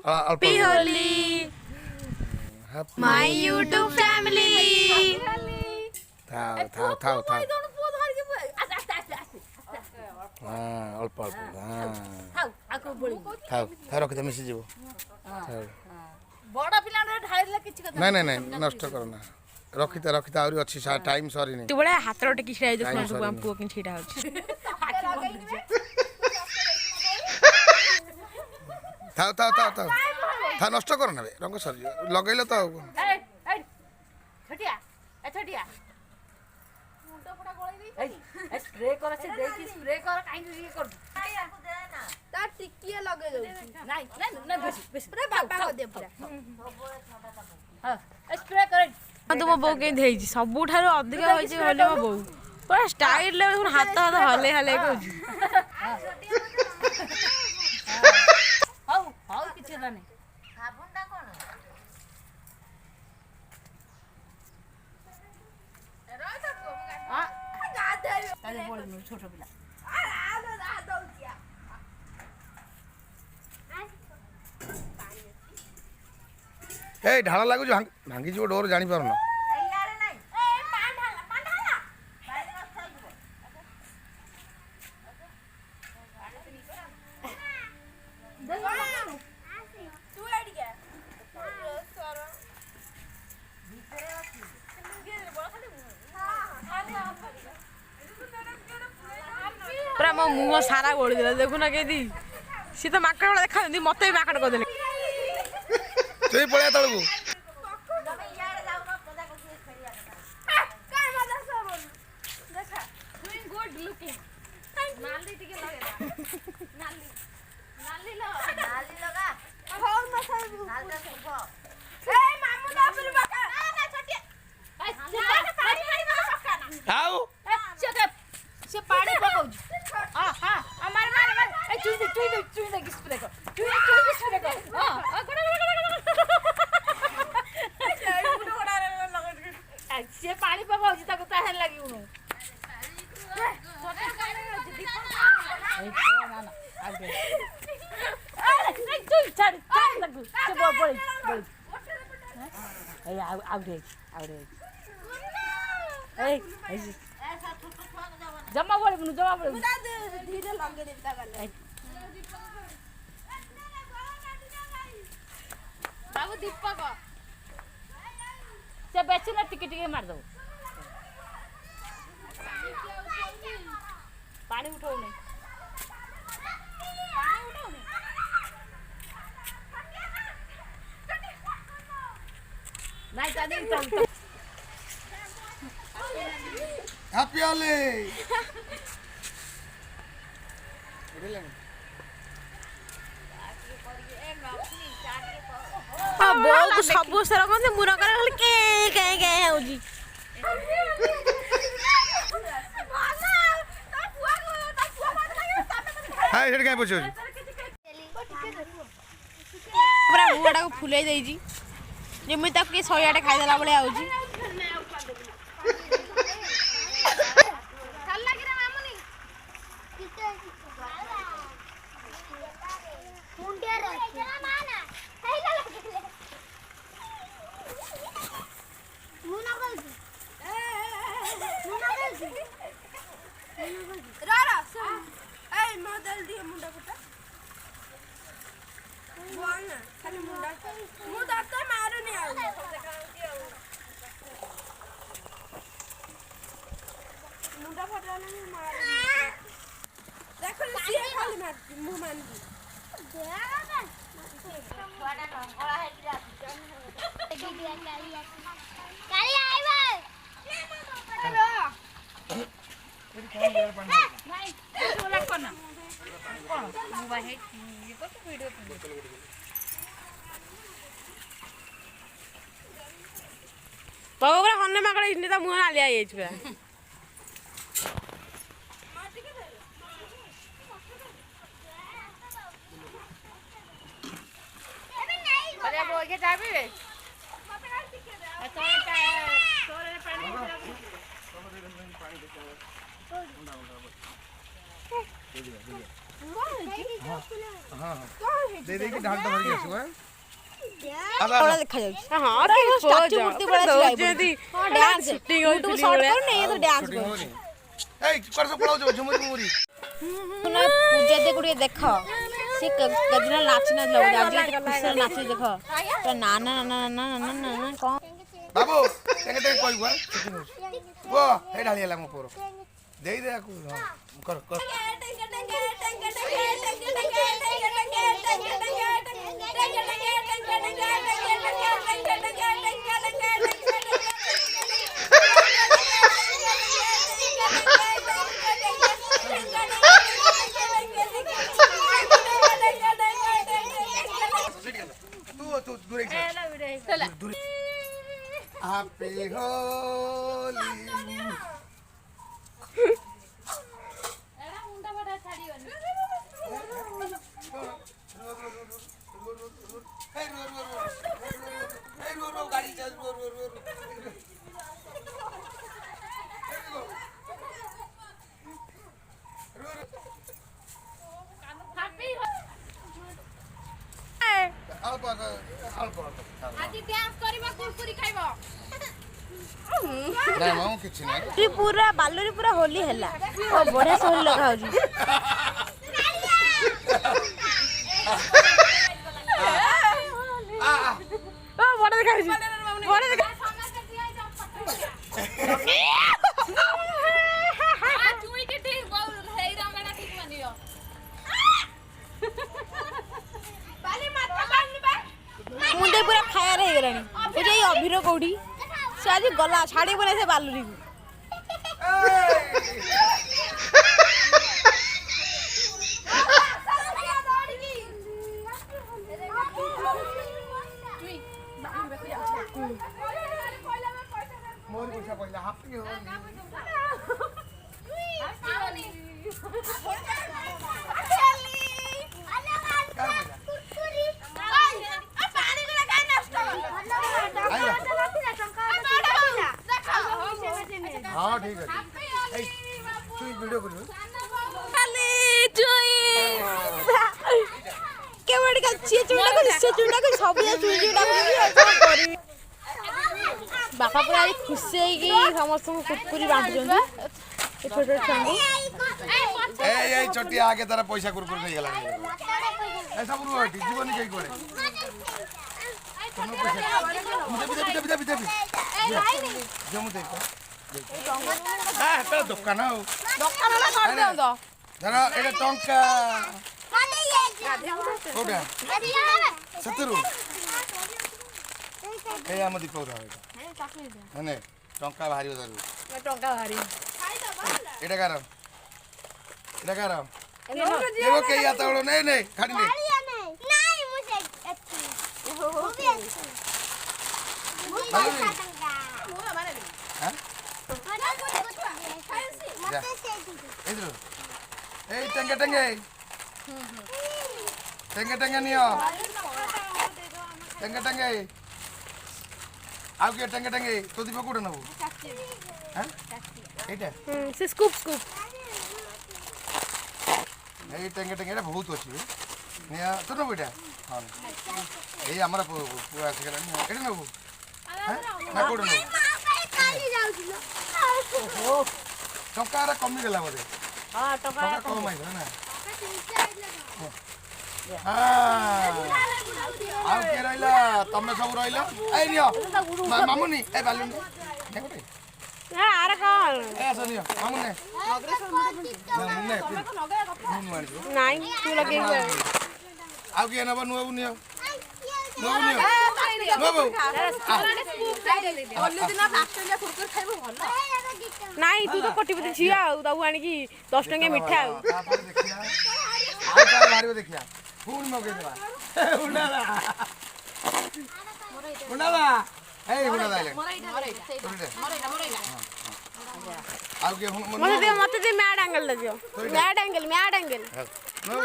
Happy Holi my YouTube family. थाओ अल्प अल्प थाओ रखी था मिसी जीव नहीं नहीं नहीं नष्ट करना रखिता रखिता आउरी अच्छी टाइम सरी नहीं तू बड़ा हाथ रोटे की छिड़ा देखो तू हम पुओ किन छिड़ा होछ थाओ थाओ थाओ थाओ था नष्ट करना बे रंग सरी लगैले तो छोटिया छोटिया मुंडो फटा गळै दे स्प्रे कर से देखि स्प्रे कर काई ये कर ता टिकिए लगे दउ नहीं नहीं नहीं बेस पूरा बाबा को दे पूरा हां स्प्रे कर तुम बो के देई सबुठारो अधिक होई जे होले मो बो पूरा स्टाइल ले हाथ हाथ हले हले कहू हाउ हाउ किछ नहीं साबुनटा कोन छोट पिला ए ढाला लागु भांगी जीव डोर जानी पारना पूरा मो मुंह सारा गोली देला देखु ना केदी सी तो माकड़ वाला देखा मते भी माकड़ कर देले तुई पळया तळगु आओ से पानी पकाउ हां हां मार मार मार ए चुई दे स्प्रे कर चुई स्प्रे कर हां से पानी पकाउ जी ताको ताहन लागि उनो ना ना आगे ए चुई छाड़ लगु से बोल ए आउट ए जमा बोल धीरे लगे देता गले बाबू दीपक से बेची ना टिके टिके मार दो पानी उठाओ नहीं नहीं जाने चल हैप्पी होली हां बोल को सब सर कोन मुरा कर के के होजी हाय हेड काय पूछो पूरा मुंहटा को फुलाई देई जी जे मुई तक के 100 आटे खाइ देला बळे आउजी बाबा पूरा हन्ने माकड़ इने ता मुंह नालिया आइ पूरा अरे वो के जाबी हाँ दे देगी ढाल तो भर के आसो बड़ा देखा जाଉଛି हाँ स्टैचू मूर्ति बड़ा दौଛନ୍ତି डांस shooting यूट्यूब ହଉଥିଲି शॉर्ट ଭଳିଆ। कर नहीं ये तो डांस शूटिंग कर होनी ए कर सब पळाउ जो झुमुरी मुरी सुना पूजा दे गुड़िए देखो से कजना नाच ना लग आज खुशल नाच देखो तो ना ना ना ना ना ना ना कौन बाबू टेंगे टेंगे कोई हुआ शूटिंग हो वो हे ढाली ला मो पोरो दे दे आकु कर कर तू दूर एक दूर हैप्पी होली आजी डांस करबा कुरकुरी खाइबो ना मां किछ ना पूरा बालुरी पूरा होली हैला ओ बढ़िया से होली लगा होजी ବଡ ଦେଖାଯାଉଛି ବଡ ଦେଖା मुंडे पूरा फायर हो गलानी ए जे अभिर कोडी से आज गला छाड़ी बोले से बालुरी को मोर पैसा पहिला हैप्पी होली हाँ ठीक है तू वीडियो कर केवड़ी का ची चुड़ा को से चुड़ा को सब ये चुड़ा को बापा पूरा खुशी है कि समस्त को कुरकुरी बांट जोंदी छोटे छांगी ए छोटी आगे तारा पैसा कुरकुर नहीं गला ए सब रो हटी जीवन कई कोड़े तुम पैसा बिदे बिदे जो मु देखो हां तो दुकान हो ଦୋକାନ ନା କରିଦିଅନ୍ତ जरा एटा टंका कोडा सतरु ए हम दीपक रा एने टंका भारी बदल ଟଙ୍କା ବାହାରି एटा कार देखो के या तळो नहीं नहीं खाड़ी नहीं हां जा इधर ए टंगे टंगे टंगे टंगे नियो टंगे टंगे आउ के टंगे टंगे तो दीपक कोड नबो हां एटा ସେ ସ୍କୁପ୍ ସ୍କୁପ୍ ए टंगे टंगे एटा बहुत अछि निया तो नबो एटा हां ए हमरा पूरा सिगला एटा नबो हां ना कोड नबो ओहो टंका रा कमी गेला बोले हां टका टंका कम आइ ना हां आउ के रहिला तमे सब रहिला ए नियो मामुनी ए बालुन ने कोटे ଆର କ'ଣ ए आस नियो मामुने मामुने मुन मार ନାଇଁ ତୁ ଲଗେଇବୁ आउ के नबो नुबु नियो नुबु नियो नुबु ନାଇଁ ତୁ ତ କୋଟିପତି ଝିଅ ଆଉ ତାକୁ ଆଣିକି 10 ଟଙ୍କିଆ ମିଠା ଆଉ तापर देखिया आउ तार मारियो देखिया फूल मगे देबा उडाला उडाला ए उडाला आइले आउ के ମତେ ଦେ ମ୍ୟାଡ୍ ଆଙ୍ଗେଲ ଦିଅ ମ୍ୟାଡ୍ ଆଙ୍ଗେଲ नुबु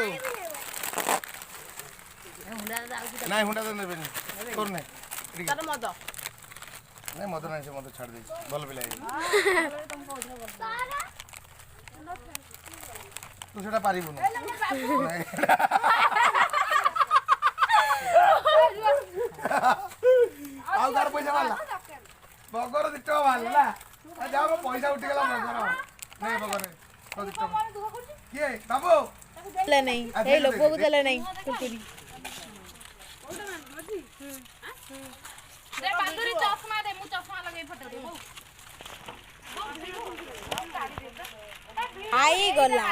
नहीं हुंडा तो नेबे तोर नहीं ତାର ମଦ नहीं मद नहीं से मद छाड़ दे भल पिला ତୁ ସେଟା ପାରିବୁନି ଆଉ ତାର ପଇସା ବାହାରିଲା ବଗର 2 ଟଙ୍କା ବାହାରିଲା ନା ଯାଅ ମୋ ପଇସା ଉଠିଗଲା ବଗର ନାଇଁ ବଗରେ 2 ଟଙ୍କା କିଏ ବାବୁ ଦେଲେ ନାହିଁ ଏଇ ଲୋକକୁ ଦେଲେ ନାହିଁ କୁକୁରି रे बांदुरी चश्मा दे मु चश्मा लगे फोटो दे आई गला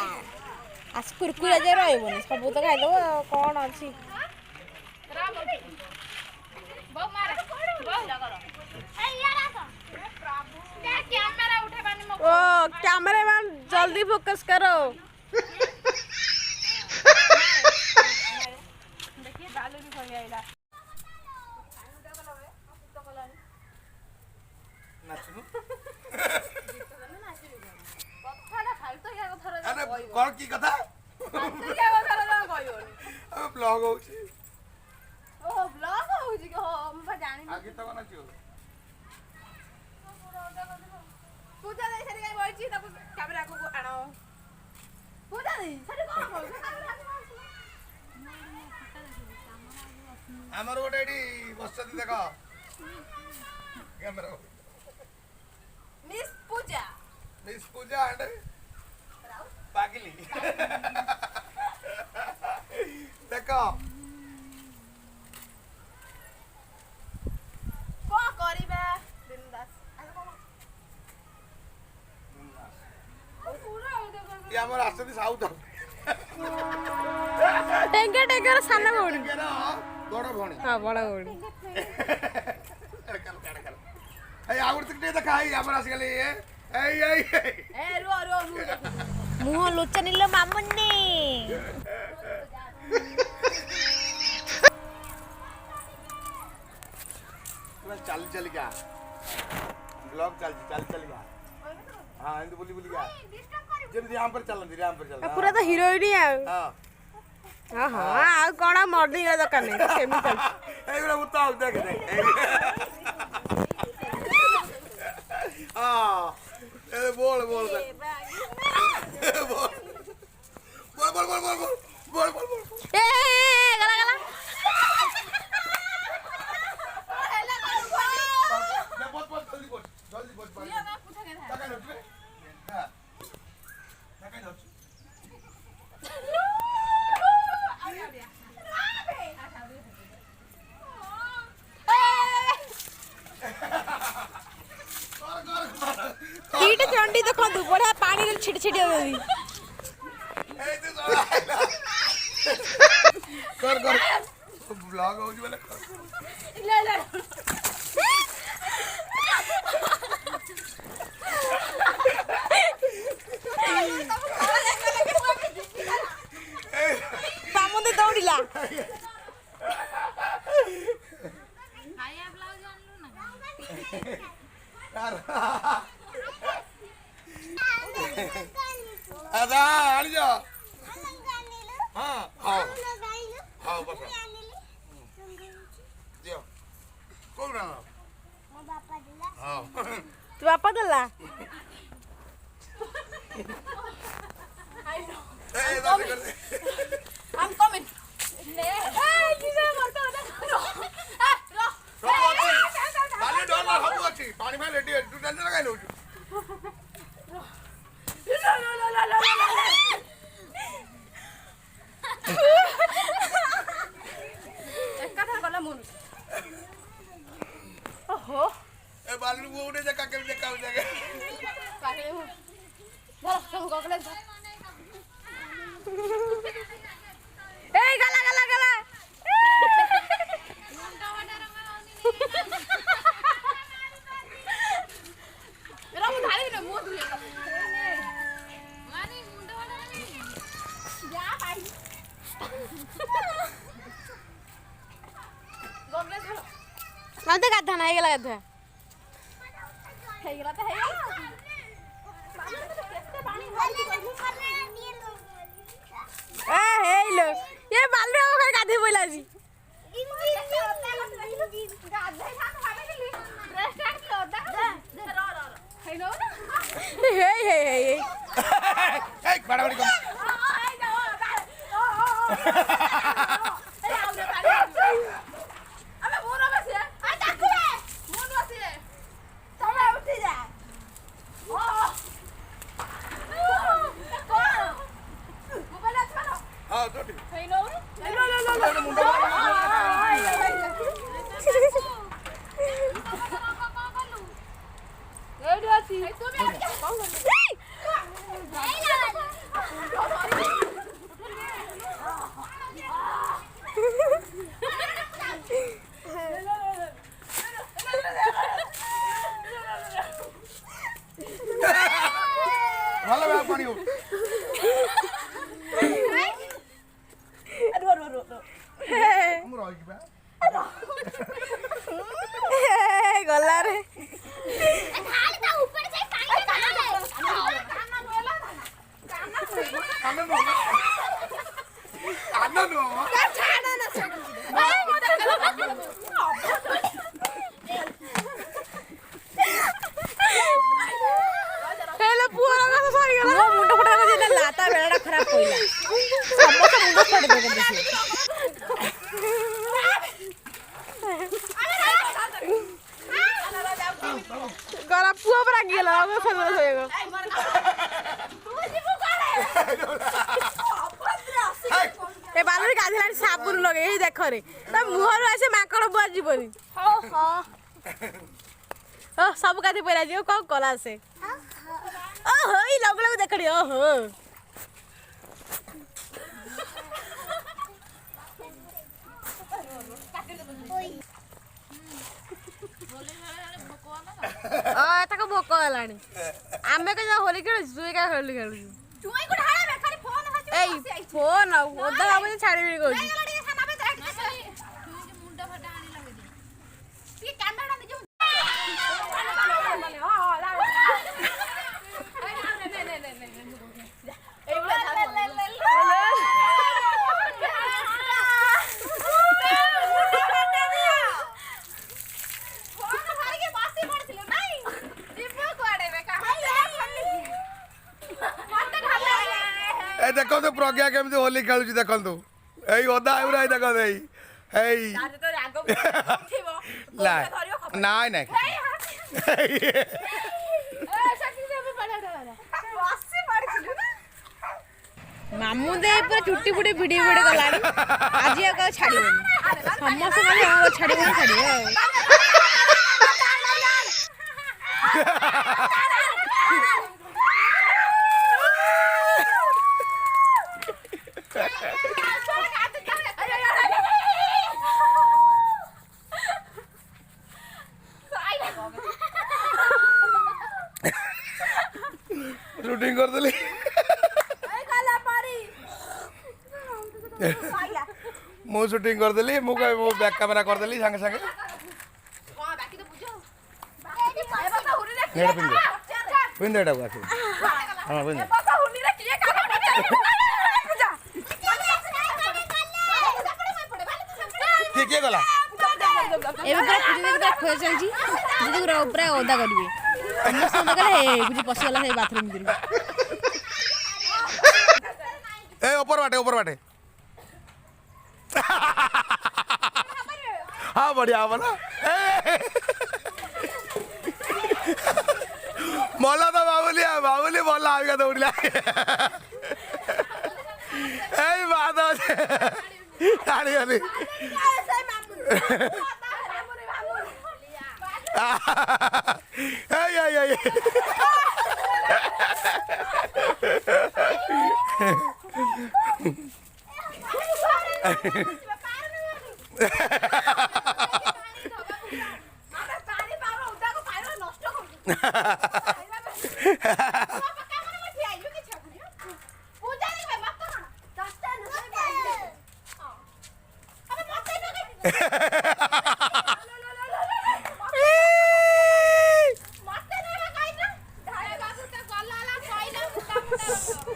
आस कुरकुरे जे रहबोनी सब तो खाइ दबो कोन अछि बहु मारे बहु लगरो ए यार आसो प्रभु क्या कैमरा उठे बानी मो ओ कैमरामैन जल्दी फोकस करो देखिए बालू भी खो आइला नाचनु कथाला फालतू क्या कथा अरे कोन की कथा फालतू क्या कथा कहयोनी अब ब्लॉग होची ओ ब्लॉग होउजी के हो हम जानि आगे तो नाचियो पूजा दे सरी गाय बोलची तब कैमरा को आनो पूजा दे सरी कोन बोल हमर गोटे एडी बसती देखो कैमरा मिस पूजा एंड पागली देखो को करिबा बिंदास ये हमर आसती साउथ टेंगे टेंगे साना भौणी बड़ भणी हां बड़ा भौणी ए आउर तक देखा आई हमर आस गेले ए रो मुह लोचा निलो मामुन्नी चल क्या ब्लॉग चल क्या हां इंदु बुली क्या जेम यहां पर चल पूरा तो हीरोइन ही आ हां हां हां आ कोन मॉडलिंग दरकार नहीं सेमी चल एगुला मुत्ता देख हां ए बोल बोल बोल ए गला गला जल्दी बोल ईट चंडी देखंतु बढिया पानी रे छिट छिट होई कर ब्लॉग हो जी वाला ले सामुंदे दौड़िला आया ब्लाउज आनलु ना आजा आनी जा हां हां हां बस दियो कौन ना मो बापा दिला हां तू बापा दला ए दादी कर I'm coming. ले किसे मरता होता रो सब अच्छी पानी डोल ना सब अच्छी पानी में रेडी है तू टेंशन लगाई लो एक कथा गला मुन ओहो ए बालू वो उड़े जा के देखा हो जाएगा पाके हो चलो हम गगले ए गला गला गला मेरा मुंह धारी ना मुंह धुले मानी मुंडा वाला नहीं जा भाई गगले चलो मते गाधा ना हेगला गाधा ହେଇଗଲା ତ ହେଇଗଲା କେତେ ପାଣି ଭର୍ତ୍ତି କରିଲୁ ए हेलो ये बालू खाली गाधी बोला जी हे हे हे ए बड़ा बड़ी कम ହଁ ଚଟି ଭଲ ଭାବେ ପାଣି ହଉ ମୁଁ ରହିଯିବା ଗଲାରେ ହେଲେ ପୁଅର କଥା ସରିଗଲା ମୁଣ୍ଡ ଫଟା ଯେତେଲା ତା ବେଳଟା ଖରାପ ପଇଲା ସମସ୍ତେ ମୁଣ୍ଡ ଫାଟି ଦେବେ ଗଲା ପୁଅ ପୁରା ରାଗିଗଲା ରଙ୍ଗ ସଜା ଶୋଇବ ଏ ବାଲୁରି ଗାଧେଲାଣି ସାବୁନ ଲଗେଇ ଏଇ ଦେଖରେ ତା ମୁହଁରୁ ଆସେ ମାଙ୍କଡ଼ ବୁଆ ଯିବନି ସବୁ ଗାଧି ପଇଲା ଯିବ କଣ କଲା ସେ ଓହୋ ଏଇ ଲଗୁ ଲଗୁ ଦେଖଡ଼ି ଓହୋ ତାକୁ ଭୋକ ହେଲାଣି ଆମେ କେ ହୋଲି ଖେଳୁଛୁ ତୁ ଏକା ହୋଲି ଖେଳୁଛୁ ଏଇ ଫୋନ ଓଦା ହବ ଛାଡ଼ିବି କହୁଛି ଦେଖନ୍ତୁ ପ୍ରଜ୍ଞା କେମିତି ହୋଲି ଖେଳୁଛି ଦେଖନ୍ତୁ ଏଇ ଓଦା ଏଇ ଦେଖନ୍ତୁ ଏଇ ନାଇଁ ନାଇଁ ମାମୁଁ ଦେଇ ପୁରା ଚୁଟି ଫୁଟି ଭିଡି ଭିଡି ଗଲାଣି ଆଜି ଆଉ ଛାଡିବନି ସମସ୍ତେ ଖାଲି ଛାଡିବନି ଛାଡିବ शूटिंग करदेली मु शूटिंग करदेली मु बैक कैमरा करदेली संगे संगे पिंद एटा को हां पिंद के गला एबे पूरा खोज चलजी दीदी पूरा ओदा करबे समस्त ओदा करे बुझी पसी गला से बाथरूम भितर ए ऊपर बाटे हाँ बढ़िया बोला मोला तो बाबुली बोला आगे दौड़िला ए बात गाड़ी गली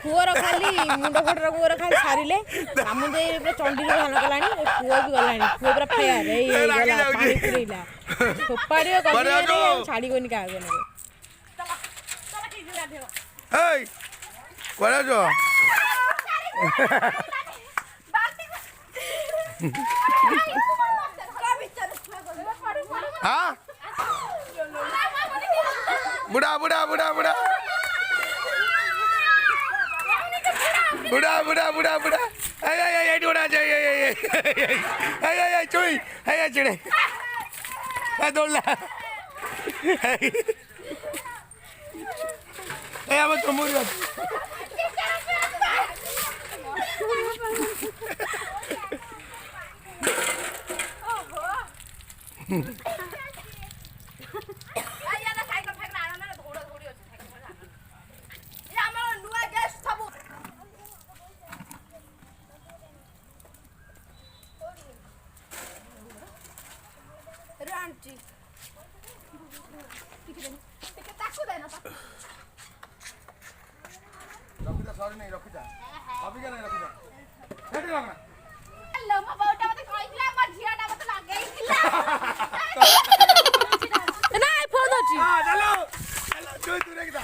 पुअर खाली मुंड फटर पुअर खाली छाड़िले मामू दे पूरा चंडी भान गलानी पुआ भी गलानी पुआ पूरा फायर ए गला पानी पुरैला फोपाड़ियो कदी छाड़ीगोनी का आगे ने ए कोरा जो हाँ बुढ़ा बुढ़ा बुढ़ा बुढ़ा बुढ़ा बुढ़ा बुढ़ा बुढ़ा आई डोड़ा चाहिए आई चुई आई चिड़े दौड़ ला अब तुम रखिता सॉरी नहीं रखिता अभी क्या नहीं रखिता हेड लगना लो म बाउटा मते कहिला म झियाटा मते लागेइला ନାଇଁ ଫୋନ ଅଛି हां चलो चलो जोई तू रखिता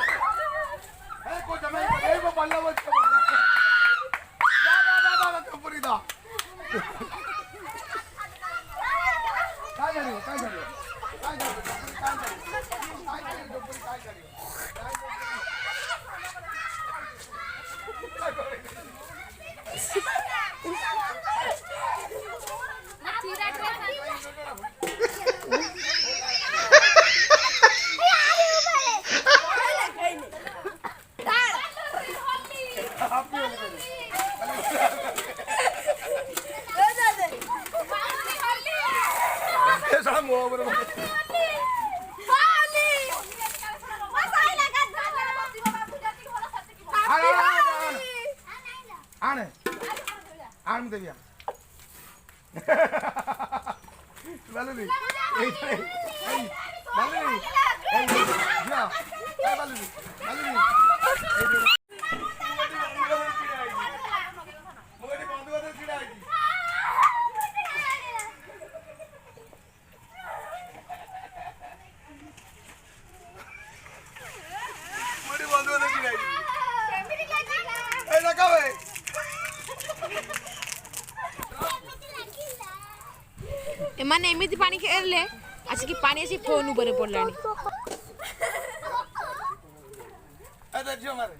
ए को जमे ए को बल्ला वो दा पूरी दा काय करियो काय करियो काय करियो काय करियो काय करियो ये साला मुंह पर आने आन देविया बालुली ए बालुली ए जा ए बालुली बालुली मोगडी बंधु बंधु छिड़ा आइजी मोगडी बंधु बंधु छिड़ा आइजी ए लगावे ଏମାନେ ଏମିତି ପାଣି ଖେଳିଲେ ଆସିକି ପାଣି ଆସି ଫୋନ ଉପରେ ପଡ଼ିଲାଣି ए देखियो मारे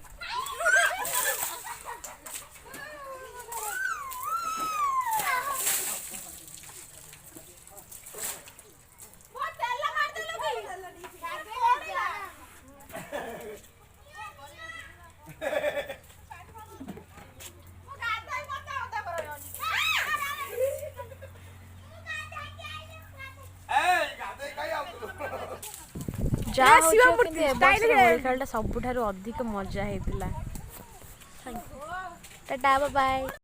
ଯାହା ହଉଛି କିନ୍ତୁ ଏ ବର୍ଷର ହୋଲି ଖେଳଟା ସବୁଠାରୁ ଅଧିକ ମଜା ହେଇଥିଲା ଟାଟା ବାଏ ବାଏ